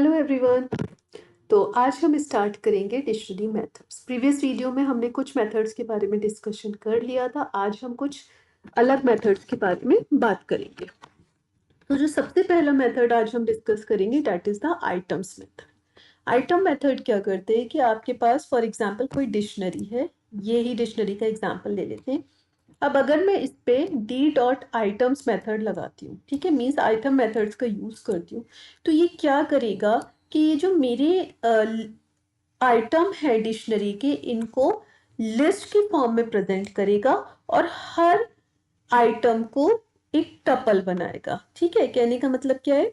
Hello everyone. तो आज हम स्टार्ट करेंगे डिक्शनरी मेथड्स। प्रीवियस वीडियो में हमने कुछ मेथड्स के बारे में डिस्कशन कर लिया था। आज हम कुछ अलग मेथड्स के बारे में बात करेंगे। तो जो सबसे पहला मेथड आज हम डिस्कस करेंगे that is the items method. Item method क्या करते हैं कि आपके पास फॉर एग्जांपल कोई डिक्शनरी है, ये ही डिक्शनरी का एग्जांपल ले लेते हैं। अब अगर मैं इस पे डी डॉट आइटम्स मेथड लगाती हूँ, ठीक है, मीन्स आइटम मेथड्स का यूज करती हूँ, तो ये क्या करेगा कि ये जो मेरे आइटम है डिक्शनरी के, इनको लिस्ट की फॉर्म में प्रेजेंट करेगा और हर आइटम को एक टपल बनाएगा। ठीक है, कहने का मतलब क्या है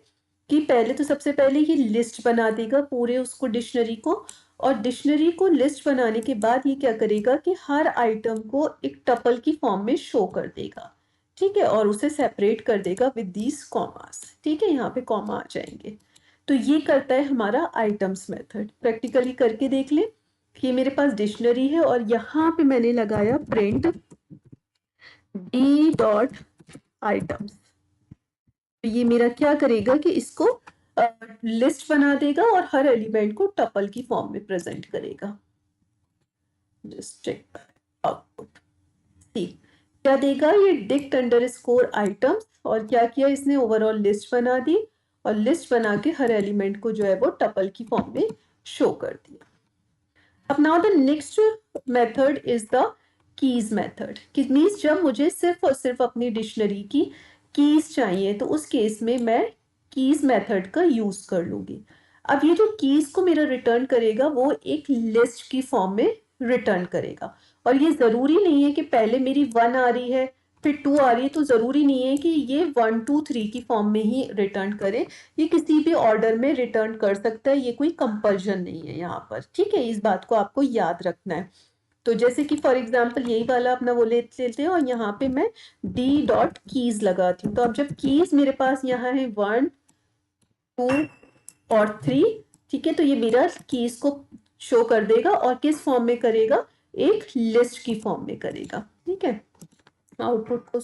कि पहले तो सबसे पहले ये लिस्ट बना देगा पूरे उसको डिक्शनरी को, और डिक्शनरी को लिस्ट बनाने के बाद ये क्या करेगा कि हर आइटम को एक टपल की फॉर्म में शो कर देगा। ठीक है, और उसे सेपरेट कर देगा विद दीज कॉमास। ठीक है, यहाँ पे कॉमा आ जाएंगे। तो ये करता है हमारा आइटम्स मेथड। प्रैक्टिकली करके देख ले कि मेरे पास डिक्शनरी है और यहाँ पे मैंने लगाया प्रिंट डी डॉट आइटम्स। तो ये मेरा क्या करेगा कि इसको लिस्ट बना देगा और हर एलिमेंट को टपल की फॉर्म में प्रेजेंट करेगा। Just check output. ठीक, क्या देगा ये डिक्ट अंडरस्कोर आइटम्स, और क्या किया इसने, ओवरऑल लिस्ट बना दी और लिस्ट बना के हर एलिमेंट को जो है वो टपल की फॉर्म में शो कर दिया। अब now the next method is the keys method. Means जब मुझे सिर्फ और सिर्फ अपनी डिक्शनरी की कीज चाहिए तो उस केस में मैं कीज मेथड का यूज कर लूंगी। अब ये जो कीज को मेरा रिटर्न करेगा वो एक लिस्ट की फॉर्म में रिटर्न करेगा, और ये जरूरी नहीं है कि पहले मेरी 1 आ रही है फिर 2 आ रही है, तो जरूरी नहीं है कि ये 1 2 3 की फॉर्म में ही रिटर्न करे। ये किसी भी ऑर्डर में रिटर्न कर सकता है, ये कोई कंपल्जन नहीं है यहाँ पर। ठीक है, इस बात को आपको याद रखना है। तो जैसे कि फॉर एग्जांपल यही वाला अपना वो लेते हैं और यहाँ पे मैं डी डॉट कीज लगाती हूँ। तो अब जब कीज मेरे पास यहाँ है 1 2 और 3, ठीक है, तो ये मेरा कीज को शो कर देगा और किस फॉर्म में करेगा, एक लिस्ट की फॉर्म में करेगा। ठीक है, आउटपुट को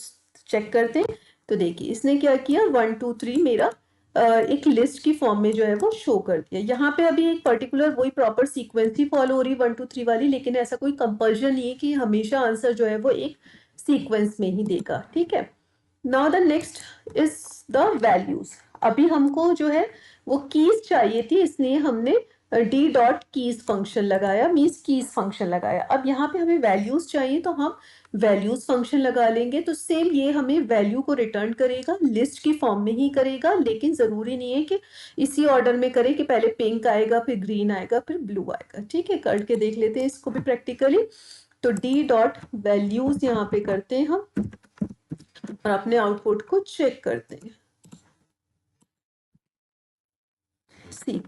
चेक करते हैं। तो देखिए इसने क्या किया, 1 2 3 मेरा एक लिस्ट की फॉर्म में जो है वो शो कर दिया। यहाँ पे अभी एक पर्टिकुलर वही प्रॉपर सीक्वेंस ही फॉलो हो रही 1 2 3 वाली, लेकिन ऐसा कोई कंपल्जन नहीं है कि हमेशा आंसर जो है वो एक सीक्वेंस में ही देगा। ठीक है, now the next is the values. अभी हमको जो है वो कीज चाहिए थी, इसलिए हमने डी डॉट कीज फंक्शन लगाया, मीन्स कीज फंक्शन लगाया। अब यहाँ पे हमें वैल्यूज चाहिए तो हम वैल्यूज फंक्शन लगा लेंगे। तो सेम ये हमें वैल्यू को रिटर्न करेगा, लिस्ट की फॉर्म में ही करेगा, लेकिन जरूरी नहीं है कि इसी ऑर्डर में करे कि पहले पिंक आएगा फिर ग्रीन आएगा फिर ब्लू आएगा। ठीक है, करके देख लेते हैं इसको भी प्रैक्टिकली। तो डी डॉट वैल्यूज यहाँ पे करते हैं हम और अपने आउटपुट को चेक करते हैं। सी,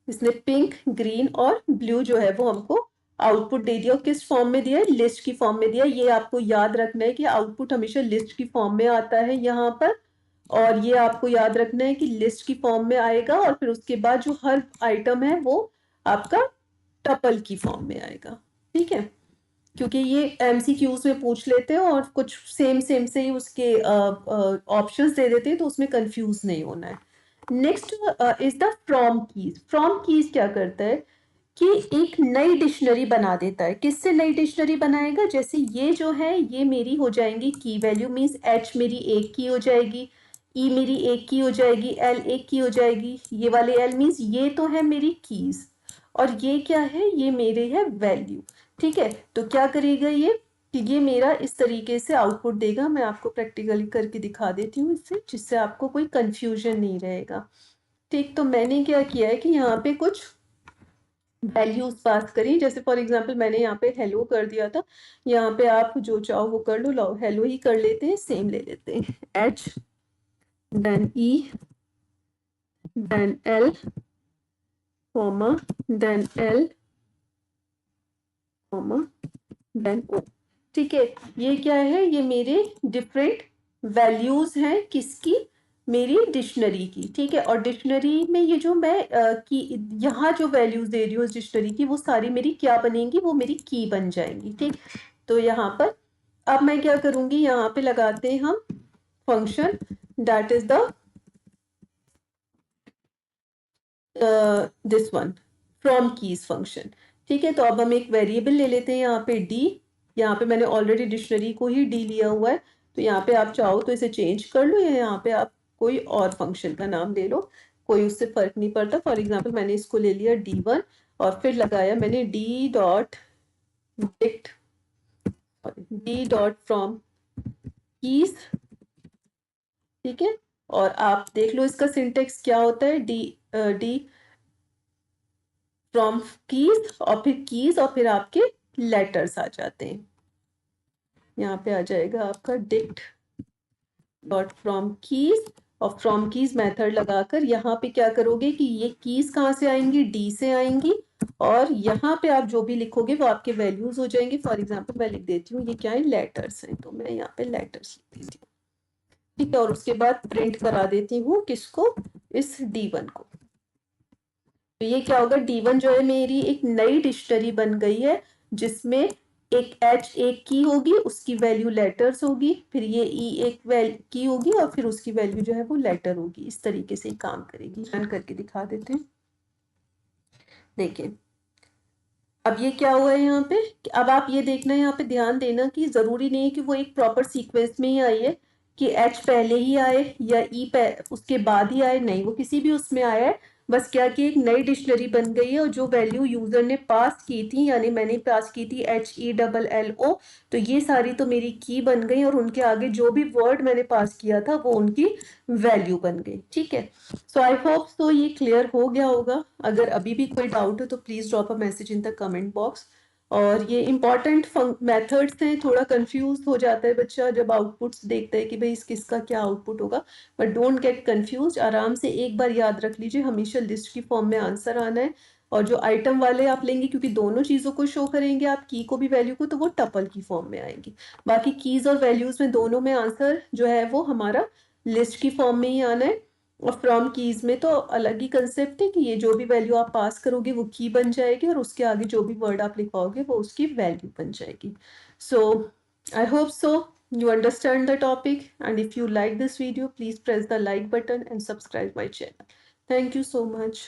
इसने पिंक ग्रीन और ब्लू जो है वो हमको आउटपुट दे दिया। किस फॉर्म में दिया है, लिस्ट की फॉर्म में दिया। ये आपको याद रखना है कि आउटपुट हमेशा लिस्ट की फॉर्म में आता है यहाँ पर, और ये आपको याद रखना है कि लिस्ट की फॉर्म में आएगा और फिर उसके बाद जो हर आइटम है वो आपका टपल की फॉर्म में आएगा। ठीक है, क्योंकि ये एमसीक्यूज में पूछ लेते हैं और कुछ सेम सेम से ही उसके ऑप्शंस दे देते हैं, तो उसमें कंफ्यूज नहीं होना है। Next is the from keys. From keys क्या करता है कि एक नई डिक्शनरी बना देता है। किससे नई डिक्शनरी बनाएगा, जैसे ये जो है ये मेरी हो जाएंगी की वैल्यू, मीन्स एच मेरी एक की हो जाएगी, ई मेरी एक की हो जाएगी, एल एक की हो जाएगी। ये वाले एल मीन्स ये तो है मेरी कीज, और ये क्या है, ये मेरे है वैल्यू। ठीक है, तो क्या करेगा ये कि ये मेरा इस तरीके से आउटपुट देगा। मैं आपको प्रैक्टिकली करके दिखा देती हूँ इससे, जिससे आपको कोई कंफ्यूजन नहीं रहेगा। ठीक, तो मैंने क्या किया है कि यहाँ पे कुछ वैल्यूज पास करी। जैसे फॉर एग्जांपल मैंने यहाँ पे हेलो कर दिया था, यहाँ पे आप जो चाहो वो कर लो। लो हेलो ही कर लेते हैं, सेम ले लेते हैं, H then E then L comma then L comma then O. ठीक है, ये क्या है, ये मेरे डिफरेंट वैल्यूज हैं किसकी, मेरी डिक्शनरी की। ठीक है, और डिक्शनरी में ये जो मैं की यहाँ जो वैल्यूज दे रही हूँ इस डिक्शनरी की, वो सारी मेरी क्या बनेंगी, वो मेरी की बन जाएंगी। ठीक, तो यहाँ पर अब मैं क्या करूंगी, यहाँ पे लगाते हैं हम function that is the this one from keys function. ठीक है, तो अब हम एक वेरिएबल ले लेते हैं यहाँ पे डी। यहाँ पे मैंने ऑलरेडी डिक्शनरी को ही डी लिया हुआ है, तो यहाँ पे आप चाहो तो इसे चेंज कर लो, या यहाँ पे आप कोई और फंक्शन का नाम ले लो, कोई उससे फर्क नहीं पड़ता। फॉर एग्जाम्पल मैंने इसको ले लिया D1 और फिर लगाया मैंने D dot dict, D dot from keys. ठीक है, और आप देख लो इसका सिंटेक्स क्या होता है, डी फ्रॉम कीज और फिर कीज और फिर आपके लेटर्स आ जाते हैं। यहाँ पे आ जाएगा आपका डिक्ट डॉट फ्रॉम कीज, और फ्रॉम कीज मेथड लगाकर यहाँ पे क्या करोगे कि ये कीज कहाँ से आएंगी, डी से आएंगी, और यहाँ पे आप जो भी लिखोगे वो आपके वैल्यूज हो जाएंगे। फॉर एग्जाम्पल मैं लिख देती हूँ, ये क्या है, लेटर्स हैं, तो मैं यहाँ पे लेटर्स लिख देती हूँ। ठीक है, और उसके बाद प्रिंट करा देती हूँ किसको, इस D1 को। तो ये क्या होगा, D1 जो है मेरी एक नई डिक्शनरी बन गई है, जिसमें एक H एक की होगी, उसकी वैल्यू लेटर्स होगी, फिर ये E एक की होगी और फिर उसकी वैल्यू जो है वो लेटर होगी। इस तरीके से काम करेगी। रन करके दिखा देते हैं। देखिए अब ये क्या हुआ है यहाँ पे, अब आप ये देखना, यहाँ पे ध्यान देना कि जरूरी नहीं है कि वो एक प्रॉपर सीक्वेंस में ही आई है, कि H पहले ही आए या E उसके बाद ही आए, नहीं, वो किसी भी उसमें आया है। बस क्या कि एक नई डिक्शनरी बन गई है, और जो वैल्यू यूजर ने पास की थी, यानी मैंने पास की थी HELLO, तो ये सारी तो मेरी की बन गई, और उनके आगे जो भी वर्ड मैंने पास किया था वो उनकी वैल्यू बन गई। ठीक है, सो आई होप तो ये क्लियर हो गया होगा। अगर अभी भी कोई डाउट हो तो please drop a message in the comment box. और ये इंपॉर्टेंट मेथड्स हैं, थोड़ा कंफ्यूज हो जाता है बच्चा जब आउटपुट्स देखता है कि भाई इस किसका क्या आउटपुट होगा, बट डोंट गेट कंफ्यूज। आराम से एक बार याद रख लीजिए, हमेशा लिस्ट की फॉर्म में आंसर आना है, और जो आइटम वाले आप लेंगे, क्योंकि दोनों चीजों को शो करेंगे आप, की को भी वैल्यू को, तो वो टपल की फॉर्म में आएंगी। बाकी कीज और वैल्यूज में दोनों में आंसर जो है वो हमारा लिस्ट की फॉर्म में ही आना है। और फ्रॉम कीज में तो अलग ही कंसेप्ट है कि ये जो भी वैल्यू आप पास करोगे वो की बन जाएगी, और उसके आगे जो भी वर्ड आप लिखवाओगे वो उसकी वैल्यू बन जाएगी। So I hope so you understand the topic, and if you like this video please press the like button and subscribe my channel. Thank you so much.